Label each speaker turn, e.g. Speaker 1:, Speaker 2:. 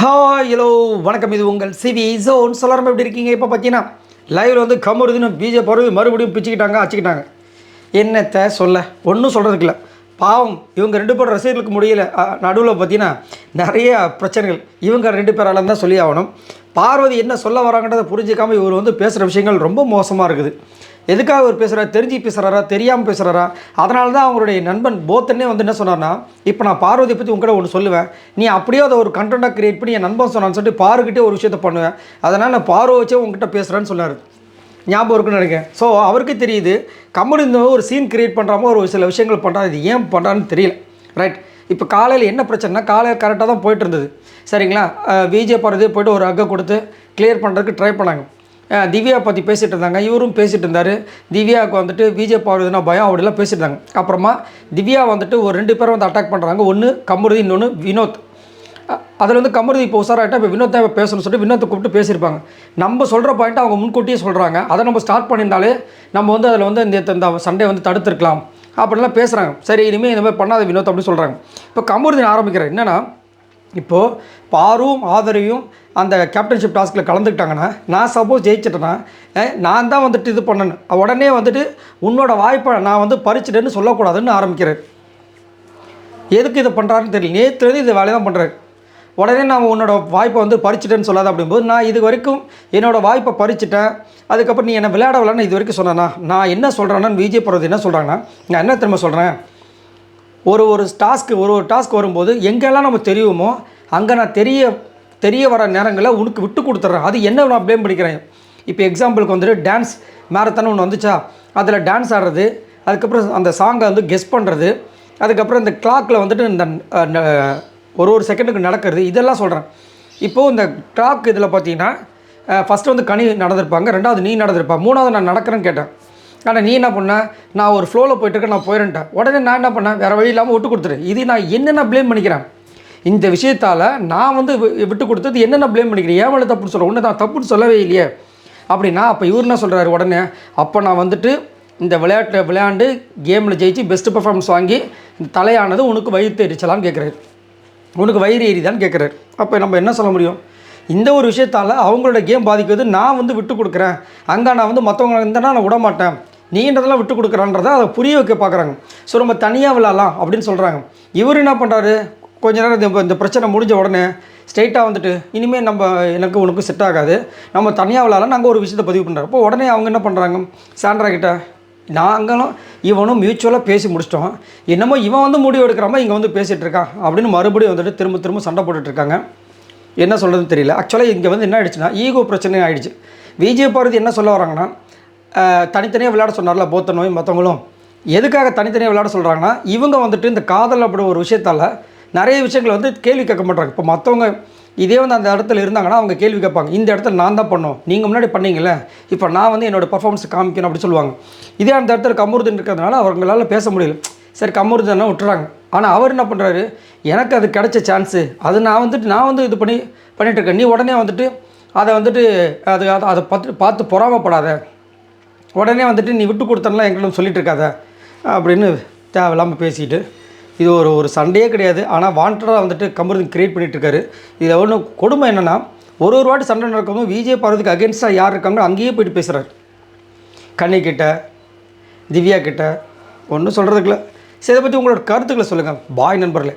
Speaker 1: Hi hello வணக்கம். இது உங்கள் சிவி ஜோன். சொல்லாமல் எப்படி இருக்கீங்க? இப்போ பார்த்தீங்கன்னா லைவில் வந்து கமருதுன்னு பிஜே போகிறது மறுபடியும் பிச்சுக்கிட்டாங்க, அச்சுக்கிட்டாங்க. என்னத்தை சொல்ல ஒன்றும் சொல்கிறதுக்கு இல்லை. பாவம் இவங்க ரெண்டு பேரும் ரசிகர்களுக்கு முடியல. நடுவில் பார்த்தீங்கன்னா நிறைய பிரச்சனைகள் இவங்க ரெண்டு பேரால் தான் சொல்லி ஆகணும். பார்வதி என்ன சொல்ல வராங்கன்றதை புரிஞ்சிக்காமல் இவர் வந்து பேசுகிற விஷயங்கள் ரொம்ப மோசமாக இருக்குது. எதுக்காக அவர் பேசுகிறார்? தெரிஞ்சு பேசுகிறாரா, தெரியாமல் பேசுகிறாரா? அதனால தான் அவங்களுடைய நண்பன் போத்தனே வந்து என்ன சொன்னார்னா, இப்போ நான் பார்வதியை பற்றி உங்கள்கிட்ட ஒன்று சொல்லுவேன், நீ அப்படியே அதை ஒரு கண்டென்ட்டாக கிரியேட் பண்ணி என் நண்பன் சொன்னான்னு சொல்லிட்டு பாருக்கிட்டே ஒரு விஷயத்தை பண்ணுவேன், அதனால் நான் பார்வை வச்சே உங்ககிட்ட பேசுகிறேன்னு சொன்னார். ஞாபகம் இருக்குன்னு நினைக்கிறேன். ஸோ அவருக்கு தெரியுது கம்முனு இந்த ஒரு சீன் கிரியேட் பண்ணுறாமோ ஒரு சில விஷயங்கள் பண்ணுறாங்க. இது ஏன் பண்ணுறான்னு தெரியல. ரைட். இப்போ காலையில் என்ன பிரச்சனைனா, காலையில் கரெக்டாக தான் போயிட்டு இருந்தது, சரிங்களா? விஜய் பார்வதி போய்ட்டு ஒரு அக்கை கொடுத்து கிளியர் பண்ணுறதுக்கு ட்ரை பண்ணாங்க. திவ்யா பற்றி பேசிகிட்டு இருந்தாங்க, இவரும் பேசிகிட்டு இருந்தார். திவ்யாவுக்கு வந்துட்டு விஜய் பார்வதினா பயம், அப்படிலாம் பேசிட்டு இருந்தாங்க. அப்புறமா திவ்யா வந்துட்டு ஒரு 2 பேரும் வந்து அட்டாக் பண்ணுறாங்க. ஒன்று கமருதி, இன்னொன்று வினோத். அதில் வந்து கமருதி இப்போ உசாராகிட்டா இப்போ வினோத்தை பேசணும்னு சொல்லிட்டு வினோத்தை கூப்பிட்டு பேசியிருப்பாங்க. நம்ம சொல்கிற பாயிண்ட்டை அவங்க முன்கூட்டியே சொல்கிறாங்க. அதை நம்ம ஸ்டார்ட் பண்ணியிருந்தாலே நம்ம வந்து அதில் வந்து இந்த சண்டே வந்து தடுத்துருக்கலாம் அப்படின்லாம் பேசுகிறாங்க. சரி, இனிமேல் இந்த மாதிரி பண்ணாத வினோத் அப்படின்னு சொல்கிறாங்க. இப்போ கமருதி ஆரம்பிக்கிறேன். என்னென்னா, இப்போது பாரும் ஆதரவையும் அந்த கேப்டன்ஷிப் டாஸ்கில் கலந்துக்கிட்டாங்கன்னா, நான் சப்போஸ் ஜெயிச்சிட்டேன்னா நான் தான் வந்துட்டு இது பண்ணணும். உடனே வந்துட்டு உன்னோட வாய்ப்பை நான் வந்து பறிச்சிட்டேன்னு சொல்லக்கூடாதுன்னு ஆரம்பிக்கிறேன். எதுக்கு இதை பண்ணுறாருன்னு தெரியல. நேற்று இது வேலையை தான் பண்ணுறாரு. உடனே நான் உன்னோட வாய்ப்பை வந்து பறிச்சிட்டேன்னு சொல்லாத அப்படிங்கும்போது, நான் இது வரைக்கும் என்னோடய வாய்ப்பை பறிச்சிட்டேன், அதுக்கப்புறம் நீ என்னை விளையாட இது வரைக்கும் சொன்னேன்னா, நான் என்ன சொல்கிறேன்னா, விஜய் போகிறது என்ன சொல்கிறாங்கன்னா, நான் என்ன திரும்ப சொல்கிறேன், ஒரு டாஸ்க் வரும்போது எங்கெல்லாம் நம்ம தெரியுமோ அங்கே நான் தெரிய வர நேரங்களில் உனக்கு விட்டு கொடுத்துட்றேன். அது என்ன நான் ப்ளேம் பண்ணிக்கிறேன். இப்போ எக்ஸாம்பிளுக்கு வந்துட்டு டான்ஸ் மேரத்தான் ஒன்று வந்துச்சா, அதில் டான்ஸ் ஆடுறது, அதுக்கப்புறம் அந்த சாங்கை வந்து கெஸ் பண்ணுறது, அதுக்கப்புறம் இந்த கிளாக்கில் வந்துட்டு இந்த ஒரு செகண்டுக்கு நடக்கிறது, இதெல்லாம் சொல்கிறேன். இப்போது இந்த கிளாக் இதில் பார்த்தீங்கன்னா ஃபஸ்ட்டு வந்து கனி நடந்திருப்பாங்க, 2வது நீ நடந்திருப்பா, 3வது நான் நடக்கிறேன்னு கேட்டேன். ஆனால் நீ என்ன பண்ண, நான் ஒரு ஃப்ளோவில் போய்ட்டுருக்கேன், நான் போயிட்டேன். உடனே நான் என்ன பண்ணேன், வேறு வழி இல்லாமல் விட்டு கொடுத்துரு. இது நான் என்னென்ன ப்ளேம் பண்ணிக்கிறேன்? இந்த விஷயத்தால் நான் வந்து விட்டு கொடுத்தது என்னென்ன ப்ளேம் பண்ணிக்கிறேன்? ஏன் மேலே தப்புன்னு சொல்கிறேன்? ஒன்று நான் தப்புன்னு சொல்லவே இல்லையே அப்படின்னா, அப்போ இவர் என்ன சொல்கிறாரு உடனே, அப்போ நான் வந்துட்டு இந்த விளையாண்டு கேமில் ஜெயிச்சு பெஸ்ட்டு பர்ஃபார்மன்ஸ் வாங்கி இந்த தலையானது உனக்கு வயிறு எரிச்சலான்னு கேட்குறாரு, உனக்கு வயிறு எரிதான்னு கேட்குறாரு. அப்போ நம்ம என்ன சொல்ல முடியும்? இந்த ஒரு விஷயத்தால் அவங்களோட கேம் பாதிக்கிறது, நான் வந்து விட்டு கொடுக்குறேன், அங்கே நான் வந்து மற்றவங்க இருந்தேன்னா நான் விட மாட்டேன், நீன்றதெல்லாம் விட்டு கொடுக்குறான்றதை அதை புரிய வைக்க பார்க்குறாங்க. ஸோ நம்ம தனியாக விளாட்லாம் அப்படின்னு சொல்கிறாங்க. இவர் என்ன பண்ணுறாரு, கொஞ்ச நேரம் இந்த பிரச்சனை முடிஞ்ச உடனே ஸ்ட்ரெயிட்டாக வந்துட்டு இனிமேல் எனக்கு உனக்கு செட் ஆகாது, நம்ம தனியாக விளாட்லாம், நாங்கள் ஒரு விஷயத்தை பதிவு பண்ணுறோம். அப்போ உடனே அவங்க என்ன பண்ணுறாங்க, சாண்ட்ரா கிட்ட நாங்களும் இவனும் மியூச்சுவலாக பேசி முடிச்சிட்டோம், என்னமோ இவன் வந்து முடிவு எடுக்கிறாம இங்கே வந்து பேசிகிட்டு இருக்கான் அப்படின்னு மறுபடியும் வந்துட்டு திரும்ப சண்டை போட்டுட்ருக்காங்க. என்ன சொல்கிறதுன்னு தெரியல. ஆக்சுவலாக இங்கே வந்து என்ன ஆகிடுச்சுன்னா, ஈகோ பிரச்சனை ஆகிடுச்சு. விஜய் பார்வதி என்ன சொல்ல வராங்கன்னா, தனித்தனியாக விளையாட சொன்னார்ல போத்தனோயும் மற்றவங்களும், எதுக்காக தனித்தனியாக விளையாட சொல்கிறாங்கன்னா, இவங்க வந்துட்டு இந்த காதல் அப்படி ஒரு விஷயத்தால் நிறைய விஷயங்களை வந்து கேள்வி கேட்க மாட்டாங்க. இப்போ மற்றவங்க இதே வந்து அந்த இடத்துல இருந்தாங்கன்னா அவங்க கேள்வி கேட்பாங்க, இந்த இடத்துல நான் தான் பண்ணோம், நீங்கள் முன்னாடி பண்ணீங்களே, இப்போ நான் வந்து என்னோடய பர்ஃபார்மன்ஸ் காமிக்கணும் அப்படி சொல்லுவாங்க. இதே அந்த இடத்துல கமருதன் இருக்கிறதுனால அவங்களால பேச முடியல. சரி, கமருதனை விட்டுறாங்க. ஆனால் அவர் என்ன பண்ணுறாரு, எனக்கு அது கிடைச்ச சான்ஸு, அது நான் வந்து இது பண்ணிகிட்ருக்கேன், நீ உடனே வந்துட்டு அதை பார்த்து பொறாமப்படாத, உடனே வந்துட்டு நீ விட்டு கொடுத்தனலாம் எங்களிடம் சொல்லிட்டு இருக்காத அப்படின்னு தேவையில்லாமல் பேசிட்டு, இது ஒரு சண்டையே கிடையாது. ஆனால் வாண்டடாக வந்துட்டு கமருதன் கிரியேட் பண்ணிகிட்ருக்காரு. இதில் ஒன்று கொடுமை என்னென்னா, ஒரு வாட்டி சண்டை நடக்கும்போது விஜய் பார்வதிக்கு அகேன்ஸ்டாக யார் இருக்காங்களோ அங்கேயே போய்ட்டு பேசுகிறார். கன்னிக்கிட்ட, திவ்யா கிட்ட ஒன்றும் சொல்கிறதுக்குல. சரி, இதை பற்றி உங்களோட கருத்துக்களை சொல்லுங்கள். பாய் நண்பர்களே.